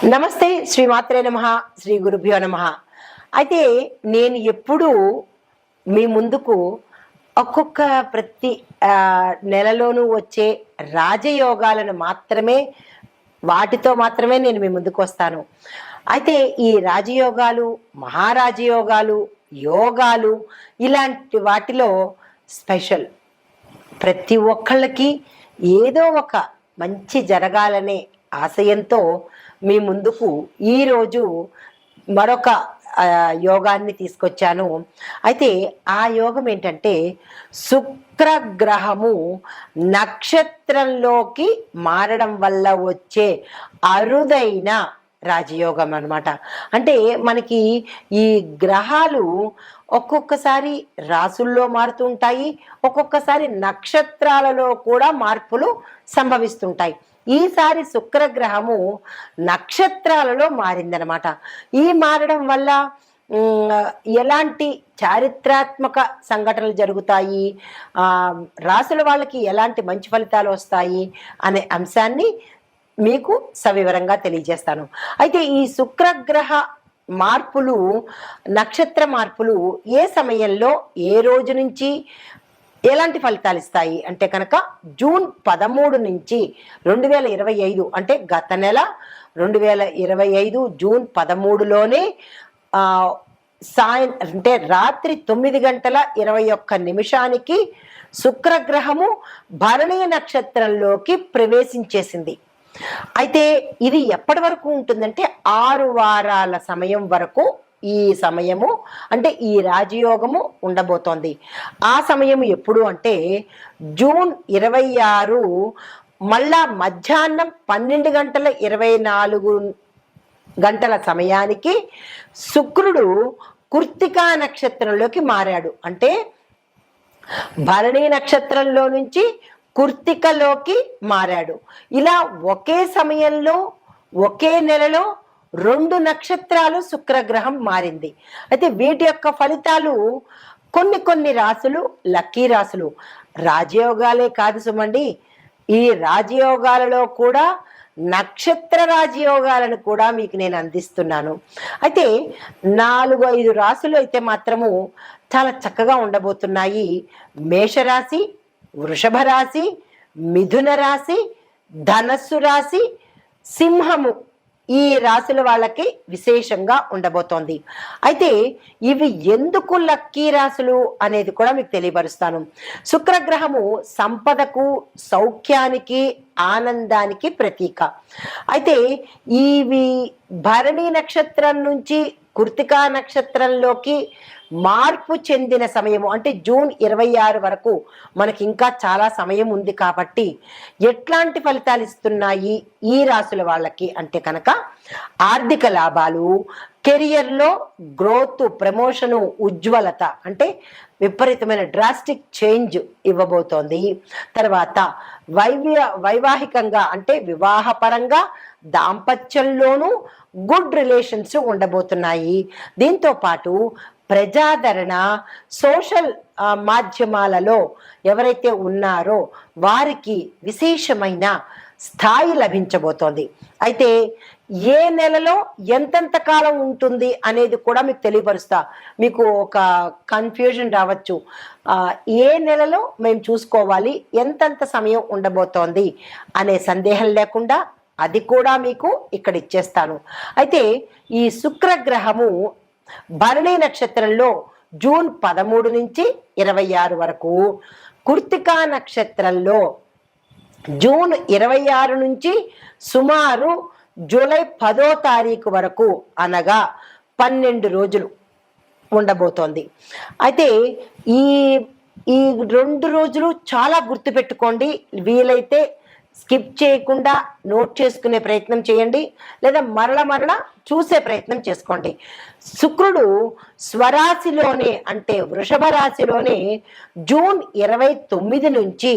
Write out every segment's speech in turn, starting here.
నమస్తే శ్రీమాత్రే నమః శ్రీ గురుభ్యో నమః. అయితే నేను ఎప్పుడూ మీ ముందుకు ఒక్కొక్క ప్రతి నెలలోనూ వచ్చే రాజయోగాలను మాత్రమే వాటితో మాత్రమే నేను మీ ముందుకు వస్తాను. అయితే ఈ రాజయోగాలు, మహారాజయోగాలు, యోగాలు ఇలాంటి వాటిలో స్పెషల్ ప్రతి ఒక్కళ్ళకి ఏదో ఒక మంచి జరగాలనే ఆశయంతో మీ ముందుకు ఈరోజు మరొక యోగాన్ని తీసుకొచ్చాను. అయితే ఆ యోగం ఏంటంటే శుక్రగ్రహము నక్షత్రంలోకి మారడం వల్ల వచ్చే అరుదైన రాజయోగం అన్నమాట. అంటే మనకి ఈ గ్రహాలు ఒక్కొక్కసారి రాసుల్లో మారుతూ ఉంటాయి, ఒక్కొక్కసారి నక్షత్రాలలో కూడా మార్పులు సంభవిస్తుంటాయి. ఈసారి శుక్రగ్రహము నక్షత్రాలలో మారిందనమాట. ఈ మారడం వల్ల ఎలాంటి చారిత్రాత్మక సంఘటనలు జరుగుతాయి, రాసుల వాళ్ళకి ఎలాంటి మంచి ఫలితాలు వస్తాయి అనే అంశాన్ని మీకు సవివరంగా తెలియజేస్తాను. అయితే ఈ శుక్రగ్రహ మార్పులు, నక్షత్ర మార్పులు ఏ సమయంలో ఏ రోజు నుంచి ఎలాంటి ఫలితాలు ఇస్తాయి అంటే కనుక జూన్ 13 నుంచి 2025 అంటే గత నెల 2025 జూన్ 13లోనే అంటే రాత్రి 9 గంటల 21 నిమిషానికి శుక్రగ్రహము భరణి నక్షత్రంలోకి ప్రవేశించేసింది. అయితే ఇది ఎప్పటి వరకు ఉంటుందంటే 6 వారాల సమయం వరకు ఈ సమయము అంటే ఈ రాజయోగము ఉండబోతోంది. ఆ సమయం ఎప్పుడు అంటే జూన్ 26 మళ్ళా మధ్యాహ్నం 12 గంటల 24 గంటల సమయానికి శుక్రుడు కృత్తికా నక్షత్రంలోకి మారాడు. అంటే భరణి నక్షత్రంలో నుంచి కృత్తికలోకి మారాడు. ఇలా ఒకే సమయంలో ఒకే నెలలో 2 నక్షత్రాలు శుక్రగ్రహం మారింది. అయితే వీటి యొక్క ఫలితాలు కొన్ని రాసులు లక్కీ రాసులు, రాజయోగాలే కాదు సుమండి, ఈ రాజయోగాలలో కూడా నక్షత్ర రాజయోగాలను కూడా మీకు నేను అందిస్తున్నాను. అయితే 4-5 రాసులు అయితే మాత్రము చాలా చక్కగా ఉండబోతున్నాయి. మేషరాశి, వృషభ రాశి, మిథున రాశి, ధనస్సు రాశి, సింహము ఈ రాశుల వాళ్ళకి విశేషంగా ఉండబోతోంది. అయితే ఇవి ఎందుకు లక్కీ రాశులు అనేది కూడా మీకు తెలియపరుస్తాను. శుక్రగ్రహము సంపదకు, సౌఖ్యానికి, ఆనందానికి ప్రతీక. అయితే ఇవి భరణి నక్షత్రం నుంచి కృత్తికా నక్షత్రంలోకి మార్పు చెందిన సమయము అంటే జూన్ 26 వరకు మనకి ఇంకా చాలా సమయం ఉంది. కాబట్టి ఎట్లాంటి ఫలితాలు ఇస్తున్నాయి ఈ రాశుల వాళ్ళకి అంటే కనుక ఆర్థిక లాభాలు, కెరియర్లో గ్రోత్, ప్రమోషను, ఉజ్వలత అంటే విపరీతమైన డ్రాస్టిక్ చేంజ్ ఇవ్వబోతోంది. తర్వాత వైవాహికంగా అంటే వివాహపరంగా దాంపత్యంలోనూ గుడ్ రిలేషన్స్ ఉండబోతున్నాయి. దీంతో పాటు ప్రజాదరణ, సోషల్ మాధ్యమాలలో ఎవరైతే ఉన్నారో వారికి విశేషమైన స్థాయి లభించబోతోంది. అయితే ఏ నెలలో ఎంతెంత కాలం ఉంటుంది అనేది కూడా మీకు తెలియపరుస్తా. మీకు ఒక కన్ఫ్యూజన్ రావచ్చు, ఏ నెలలో మేము చూసుకోవాలి, ఎంతెంత సమయం ఉండబోతోంది అనే సందేహం లేకుండా అది కూడా మీకు ఇక్కడ ఇచ్చేస్తాను. అయితే ఈ శుక్రగ్రహము భరణి నక్షత్రంలో జూన్ 13 నుంచి 26 వరకు, కృత్తికా నక్షత్రంలో జూన్ 26 నుంచి సుమారు జూలై 10వ తారీఖు వరకు అనగా 12 రోజులు ఉండబోతోంది. అయితే ఈ 2 రోజులు చాలా గుర్తుపెట్టుకోండి. వీలైతే స్కిప్ చేయకుండా నోట్ చేసుకునే ప్రయత్నం చేయండి, లేదా మరల చూసే ప్రయత్నం చేసుకోండి. శుక్రుడు స్వరాశిలోనే అంటే వృషభ రాశిలోనే జూన్ 29 నుంచి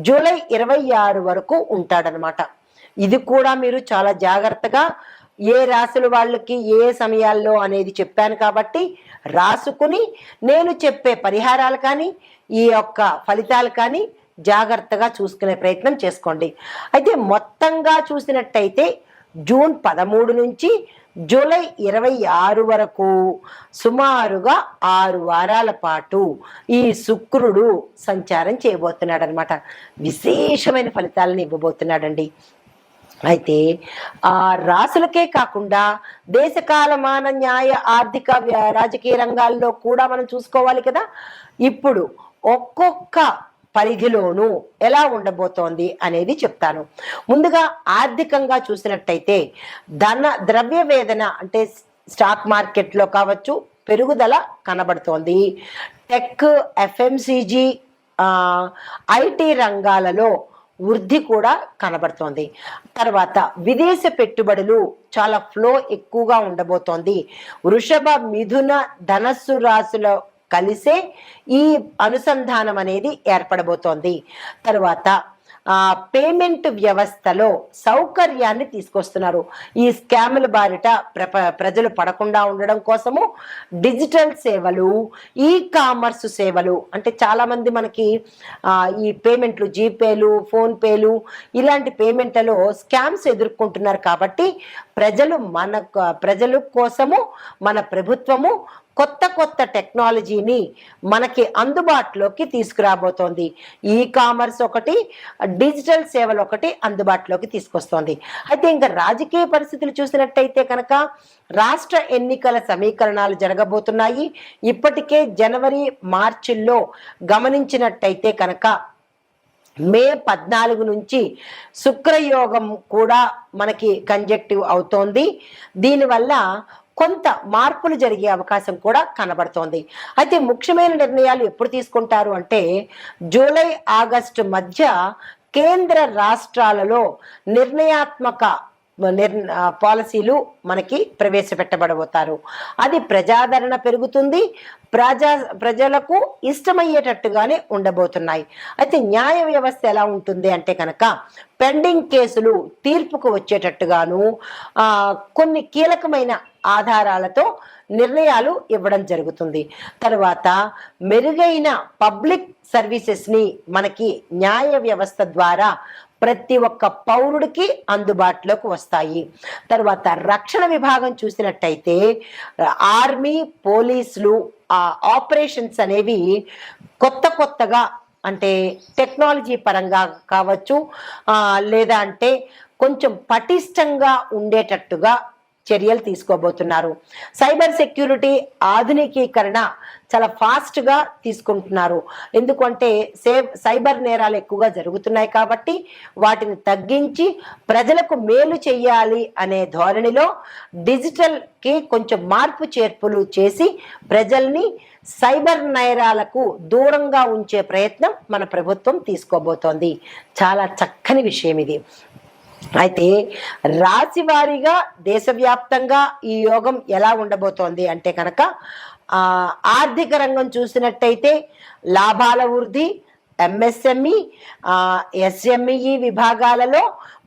జూలై 26 వరకు ఉంటాడనమాట. ఇది కూడా మీరు చాలా జాగ్రత్తగా ఏ రాశుల వాళ్ళకి ఏ సమయాల్లో అనేది చెప్పాను కాబట్టి రాసుకుని నేను చెప్పే పరిహారాలు కానీ ఈ యొక్క ఫలితాలు కానీ జాగ్రత్తగా చూసుకునే ప్రయత్నం చేసుకోండి. అయితే మొత్తంగా చూసినట్టయితే జూన్ 13 నుంచి జూలై 26 వరకు సుమారుగా 6 వారాల పాటు ఈ శుక్రుడు సంచారం చేయబోతున్నాడు అనమాట. విశేషమైన ఫలితాలను ఇవ్వబోతున్నాడండి. అయితే ఆ రాసులకే కాకుండా దేశకాలమాన న్యాయ ఆర్థిక రాజకీయ రంగాల్లో కూడా మనం చూసుకోవాలి కదా. ఇప్పుడు ఒక్కొక్క పరిధిలోనూ ఎలా ఉండబోతోంది అనేది చెప్తాను. ముందుగా ఆర్థికంగా చూసినట్టయితే ద్రవ్య వేదన అంటే స్టాక్ మార్కెట్లో కావచ్చు పెరుగుదల కనబడుతోంది. టెక్, ఎఫ్ఎంసీజీ, ఐటీ రంగాలలో వృద్ధి కూడా కనబడుతోంది. తర్వాత విదేశ పెట్టుబడులు చాలా ఫ్లో ఎక్కువగా ఉండబోతోంది. వృషభ, మిథున, ధనస్సు రాశుల కలిసే ఈ అనుసంధానం అనేది ఏర్పడబోతోంది. తర్వాత పేమెంట్ వ్యవస్థలో సౌకర్యాన్ని తీసుకొస్తున్నారు. ఈ స్కాముల బారిట ప్రజలు పడకుండా ఉండడం కోసము డిజిటల్ సేవలు, ఈ కామర్స్ సేవలు, అంటే చాలామంది మనకి ఈ పేమెంట్లు, జీపేలు, ఫోన్పేలు ఇలాంటి పేమెంట్లలో స్కామ్స్ ఎదుర్కొంటున్నారు. కాబట్టి ప్రజల కోసము మన ప్రభుత్వము కొత్త కొత్త టెక్నాలజీని మనకి అందుబాటులోకి తీసుకురాబోతోంది. ఈ కామర్స్ ఒకటి, డిజిటల్ సేవలు ఒకటి అందుబాటులోకి తీసుకొస్తోంది. అయితే ఇంకా రాజకీయ పరిస్థితులు చూసినట్టయితే కనుక రాష్ట్ర ఎన్నికల సమీకరణాలు జరగబోతున్నాయి. ఇప్పటికే జనవరి, మార్చిల్లో గమనించినట్టయితే కనుక మే 14 నుంచి శుక్రయోగం కూడా మనకి కంజెక్టివ్ అవుతోంది. దీనివల్ల కొంత మార్పులు జరిగే అవకాశం కూడా కనబడుతోంది. అయితే ముఖ్యమైన నిర్ణయాలు ఎప్పుడు తీసుకుంటారు అంటే జూలై, ఆగస్టు మధ్య కేంద్ర రాష్ట్రాలలో నిర్ణయాత్మక పాలసీలు మనకి ప్రవేశపెట్టబడబోతారు. అది ప్రజాదరణ పెరుగుతుంది, ప్రజలకు ఇష్టమయ్యేటట్టుగానే ఉండబోతున్నాయి. అయితే న్యాయ వ్యవస్థ ఎలా ఉంటుంది అంటే కనుక పెండింగ్ కేసులు తీర్పుకు వచ్చేటట్టుగాను కొన్ని కీలకమైన ఆధారాలతో నిర్ణయాలు ఇవ్వడం జరుగుతుంది. తర్వాత మెరుగైన పబ్లిక్ సర్వీసెస్ని మనకి న్యాయ వ్యవస్థ ద్వారా ప్రతి ఒక్క పౌరుడికి అందుబాటులోకి వస్తాయి. తర్వాత రక్షణ విభాగం చూసినట్టయితే ఆర్మీ, పోలీసులు ఆపరేషన్స్ అనేవి కొత్తగా అంటే టెక్నాలజీ పరంగా కావచ్చు, లేదా అంటే కొంచెం పటిష్టంగా ఉండేటట్టుగా చర్యలు తీసుకోబోతున్నారు. సైబర్ సెక్యూరిటీ ఆధునికీకరణ చాలా ఫాస్ట్గా తీసుకుంటున్నారు. ఎందుకంటే సైబర్ నేరాలు ఎక్కువగా జరుగుతున్నాయి కాబట్టి వాటిని తగ్గించి ప్రజలకు మేలు చేయాలి అనే ధోరణిలో డిజిటల్కి కొంచెం మార్పు చేర్పులు చేసి ప్రజల్ని సైబర్ నేరాలకు దూరంగా ఉంచే ప్రయత్నం మన ప్రభుత్వం తీసుకోబోతోంది. చాలా చక్కని విషయం ఇది. అయితే రాశి వారీగా దేశవ్యాప్తంగా ఈ యోగం ఎలా ఉండబోతోంది అంటే కనుక ఆర్థిక రంగం చూసినట్టయితే లాభాల వృద్ధి, ఎంఎస్ఎంఈ, ఎస్ఎంఈ విభాగాలలో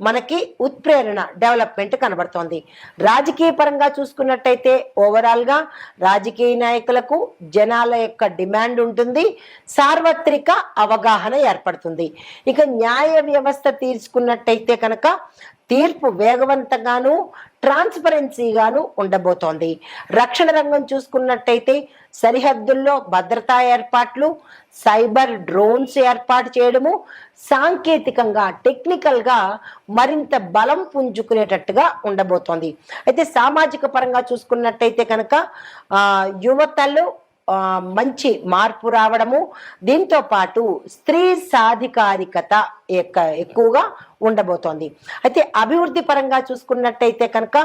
మనకి ఉత్ప్రేరణ, డెవలప్మెంట్ కనబడుతోంది. రాజకీయ పరంగా చూసుకున్నట్టయితే ఓవరాల్గా రాజకీయ నాయకులకు జనాల యొక్క డిమాండ్ ఉంటుంది, సార్వత్రిక అవగాహన ఏర్పడుతుంది. ఇక న్యాయ వ్యవస్థ తీసుకున్నట్టయితే కనుక తీర్పు వేగవంతంగాను, ట్రాన్స్పరెన్సీగాను ఉండబోతోంది. రక్షణ రంగం చూసుకున్నట్టయితే సరిహద్దుల్లో భద్రతా ఏర్పాట్లు, సైబర్ డ్రోన్స్ ఏర్పాటు చేయడము, సాంకేతికంగా టెక్నికల్గా మరింత బలం పుంజుకునేటట్టుగా ఉండబోతోంది. అయితే సామాజిక పరంగా చూసుకున్నట్టయితే కనుక యువతలో మంచి మార్పు రావడము, దీంతో పాటు స్త్రీ సాధికారికత ఎక్కువగా ఉండబోతోంది. అయితే అభివృద్ధి పరంగా చూసుకున్నట్టయితే కనుక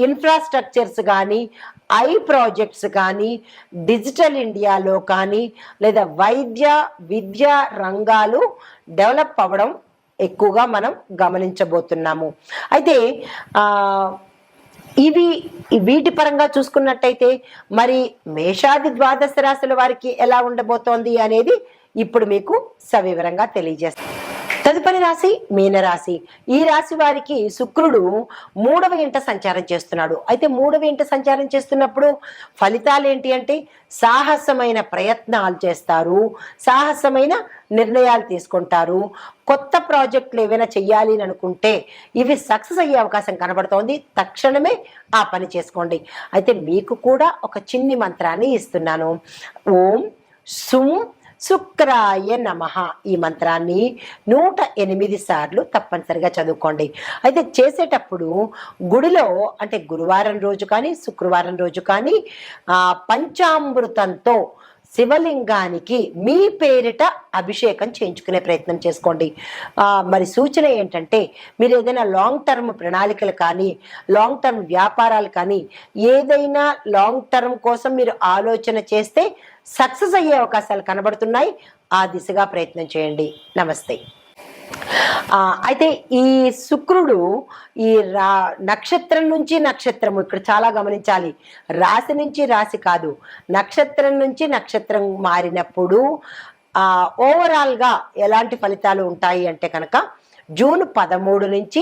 ఇన్ఫ్రాస్ట్రక్చర్స్ కానీ, ఐ ప్రాజెక్ట్స్ కానీ, డిజిటల్ ఇండియాలో కానీ, లేదా వైద్య, విద్య రంగాలు డెవలప్ అవ్వడం ఎక్కువగా మనం గమనించబోతున్నాము. అయితే వీటి పరంగా చూసుకున్నట్టయితే మరి మేషాది ద్వాదశ రాశుల వారికి ఎలా ఉండబోతోంది అనేది ఇప్పుడు మీకు సవివరంగా తెలియజేస్తాను. తదుపరి రాశి మీనరాశి. ఈ రాశి వారికి శుక్రుడు 3వ ఇంట సంచారం చేస్తున్నాడు. అయితే 3వ ఇంట సంచారం చేస్తున్నప్పుడు ఫలితాలు ఏంటి అంటే సాహసమైన ప్రయత్నాలు చేస్తారు, సాహసమైన నిర్ణయాలు తీసుకుంటారు. కొత్త ప్రాజెక్టులు ఏవైనా చెయ్యాలి అని అనుకుంటే ఇవి సక్సెస్ అయ్యే అవకాశం కనబడుతోంది. తక్షణమే ఆ పని చేసుకోండి. అయితే మీకు కూడా ఒక చిన్ని మంత్రాన్ని ఇస్తున్నాను. ఓం సుం శుక్రాయ నమః ఈ మంత్రాన్ని 108 సార్లు తప్పనిసరిగా చదువుకోండి. అయితే చేసేటప్పుడు గుడిలో అంటే గురువారం రోజు కానీ శుక్రవారం రోజు కానీ పంచామృతంతో శివలింగానికి మీ పేరిట అభిషేకం చేయించుకునే ప్రయత్నం చేసుకోండి. మరి సూచన ఏంటంటే మీరు ఏదైనా లాంగ్ టర్మ్ ప్రణాళికలు కానీ లాంగ్ టర్మ్ వ్యాపారాలు కానీ ఏదైనా లాంగ్ టర్మ్ కోసం మీరు ఆలోచన చేస్తే సక్సెస్ అయ్యే అవకాశాలు కనబడుతున్నాయి. ఆ దిశగా ప్రయత్నం చేయండి. నమస్తే. అయితే ఈ శుక్రుడు ఈ నక్షత్రం నుంచి నక్షత్రము, ఇక్కడ చాలా గమనించాలి, రాశి నుంచి రాశి కాదు, నక్షత్రం నుంచి నక్షత్రం మారినప్పుడు ఓవరాల్గా ఎలాంటి ఫలితాలు ఉంటాయి అంటే కనుక జూన్ 13 నుంచి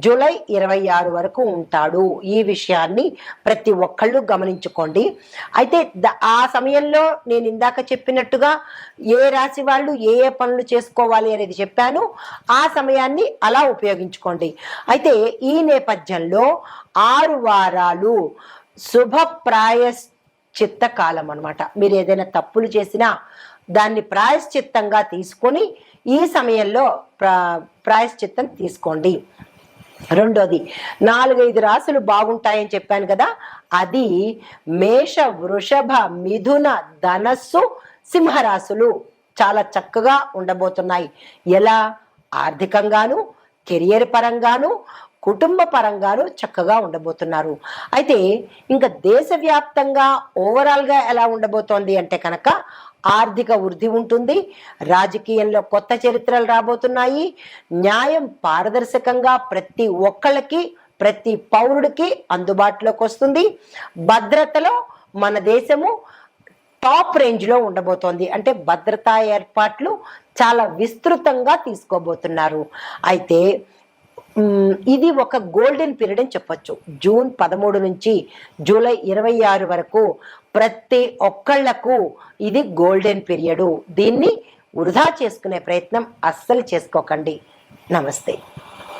జూలై 26 వరకు ఉంటాడు. ఈ విషయాన్ని ప్రతి ఒక్కళ్ళు గమనించుకోండి. అయితే ఆ సమయంలో నేను ఇందాక చెప్పినట్టుగా ఏ రాశి వాళ్ళు ఏ ఏ పనులు చేసుకోవాలి అనేది చెప్పాను. ఆ సమయాన్ని అలా ఉపయోగించుకోండి. అయితే ఈ నేపథ్యంలో 6 వారాలు శుభప్రాయశ్చిత్త కాలం అనమాట. మీరు ఏదైనా తప్పులు చేసినా దాన్ని ప్రాయశ్చిత్తంగా తీసుకొని ఈ సమయంలో ప్రాయశ్చిత్తం తీసుకోండి. రెండోది 4-5 రాశులు బాగుంటాయని చెప్పాను కదా, అది మేష, వృషభ, మిథున, ధనస్సు, సింహరాశులు చాలా చక్కగా ఉండబోతున్నాయి. ఎలా? ఆర్థికంగాను, కెరియర్ పరంగాను, కుటుంబ పరంగాను చక్కగా ఉండబోతున్నారు. అయితే ఇంకా దేశవ్యాప్తంగా ఓవరాల్గా ఎలా ఉండబోతోంది అంటే కనుక ఆర్థిక వృద్ధి ఉంటుంది, రాజకీయంలో కొత్త చరిత్రలు రాబోతున్నాయి, న్యాయం పారదర్శకంగా ప్రతి ఒక్కళ్ళకి ప్రతి పౌరుడికి అందుబాటులోకి వస్తుంది, భద్రతలో మన దేశము టాప్ రేంజ్లో ఉండబోతోంది. అంటే భద్రతా ఏర్పాట్లు చాలా విస్తృతంగా తీసుకోబోతున్నారు. అయితే ఇది ఒక గోల్డెన్ పీరియడ్ అని చెప్పొచ్చు. జూన్ 13 నుంచి జూలై 26 వరకు ప్రతి ఒక్కళ్లకు ఇది గోల్డెన్ పీరియడ్. దీన్ని వృధా చేసుకునే ప్రయత్నం అస్సలు చేసుకోకండి. నమస్తే.